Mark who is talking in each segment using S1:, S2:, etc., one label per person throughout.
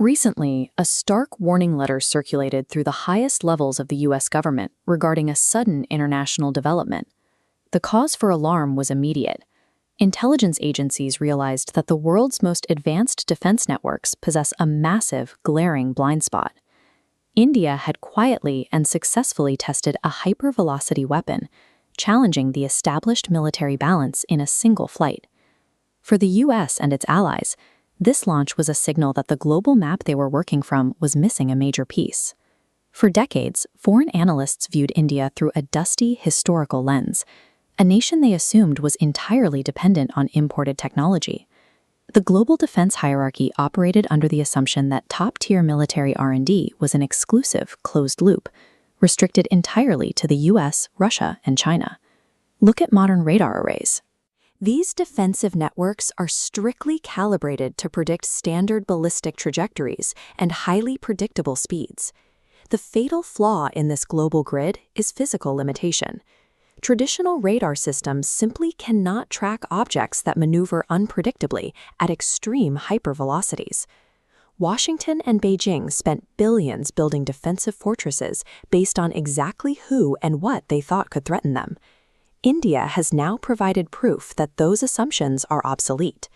S1: Recently, a stark warning letter circulated through the highest levels of the U.S. government regarding a sudden international development. The cause for alarm was immediate. Intelligence agencies realized that the world's most advanced defense networks possess a massive, glaring blind spot. India had quietly and successfully tested a hypervelocity weapon, challenging the established military balance in a single flight. For the U.S. and its allies, this launch was a signal that the global map they were working from was missing a major piece. For decades, foreign analysts viewed India through a dusty, historical lens, a nation they assumed was entirely dependent on imported technology. The global defense hierarchy operated under the assumption that top-tier military R&D was an exclusive, closed loop, restricted entirely to the US, Russia, and China. Look at modern radar arrays. These defensive networks are strictly calibrated to predict standard ballistic trajectories and highly predictable speeds. The fatal flaw in this global grid is physical limitation. Traditional radar systems simply cannot track objects that maneuver unpredictably at extreme hypervelocities. Washington and Beijing spent billions building defensive fortresses based on exactly who and what they thought could threaten them. India has now provided proof that those assumptions are obsolete.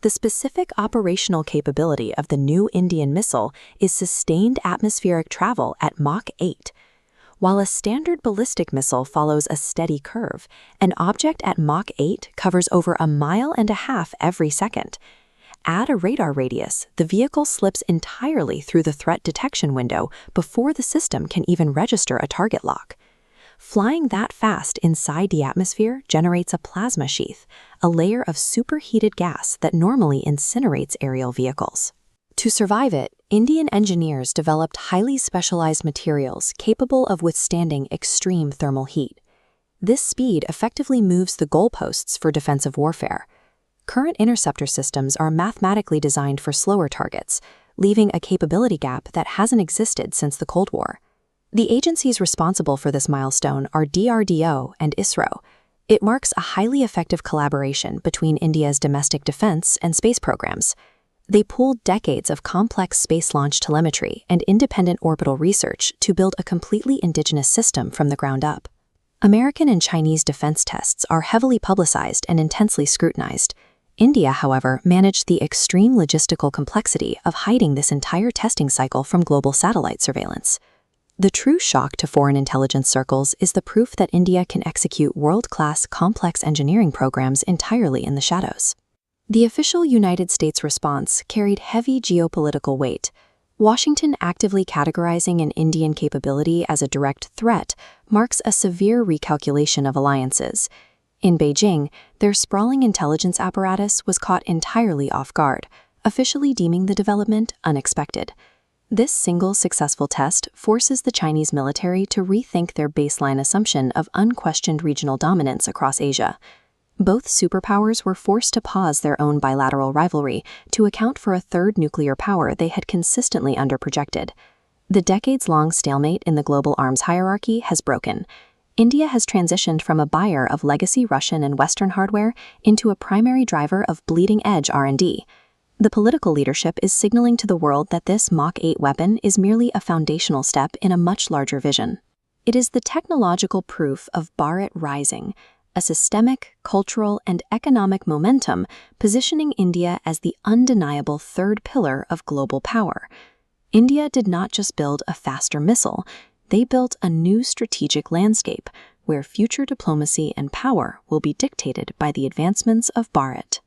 S1: The specific operational capability of the new Indian missile is sustained atmospheric travel at Mach 8. While a standard ballistic missile follows a steady curve, an object at Mach 8 covers over 1.5 miles every second. Add a radar radius, the vehicle slips entirely through the threat detection window before the system can even register a target lock. Flying that fast inside the atmosphere generates a plasma sheath, a layer of superheated gas that normally incinerates aerial vehicles. To survive it, Indian engineers developed highly specialized materials capable of withstanding extreme thermal heat. This speed effectively moves the goalposts for defensive warfare. Current interceptor systems are mathematically designed for slower targets, leaving a capability gap that hasn't existed since the Cold War. The agencies responsible for this milestone are DRDO and ISRO. It marks a highly effective collaboration between India's domestic defense and space programs. They pooled decades of complex space launch telemetry and independent orbital research to build a completely indigenous system from the ground up. American and Chinese defense tests are heavily publicized and intensely scrutinized. India, however, managed the extreme logistical complexity of hiding this entire testing cycle from global satellite surveillance. The true shock to foreign intelligence circles is the proof that India can execute world-class, complex engineering programs entirely in the shadows. The official United States response carried heavy geopolitical weight. Washington actively categorizing an Indian capability as a direct threat marks a severe recalculation of alliances. In Beijing, their sprawling intelligence apparatus was caught entirely off guard, officially deeming the development unexpected. This single successful test forces the Chinese military to rethink their baseline assumption of unquestioned regional dominance across Asia. Both superpowers were forced to pause their own bilateral rivalry to account for a third nuclear power they had consistently underprojected. The decades-long stalemate in the global arms hierarchy has broken. India has transitioned from a buyer of legacy Russian and Western hardware into a primary driver of bleeding-edge R&D. The political leadership is signaling to the world that this Mach 8 weapon is merely a foundational step in a much larger vision. It is the technological proof of Bharat rising, a systemic, cultural, and economic momentum positioning India as the undeniable third pillar of global power. India did not just build a faster missile, they built a new strategic landscape where future diplomacy and power will be dictated by the advancements of Bharat.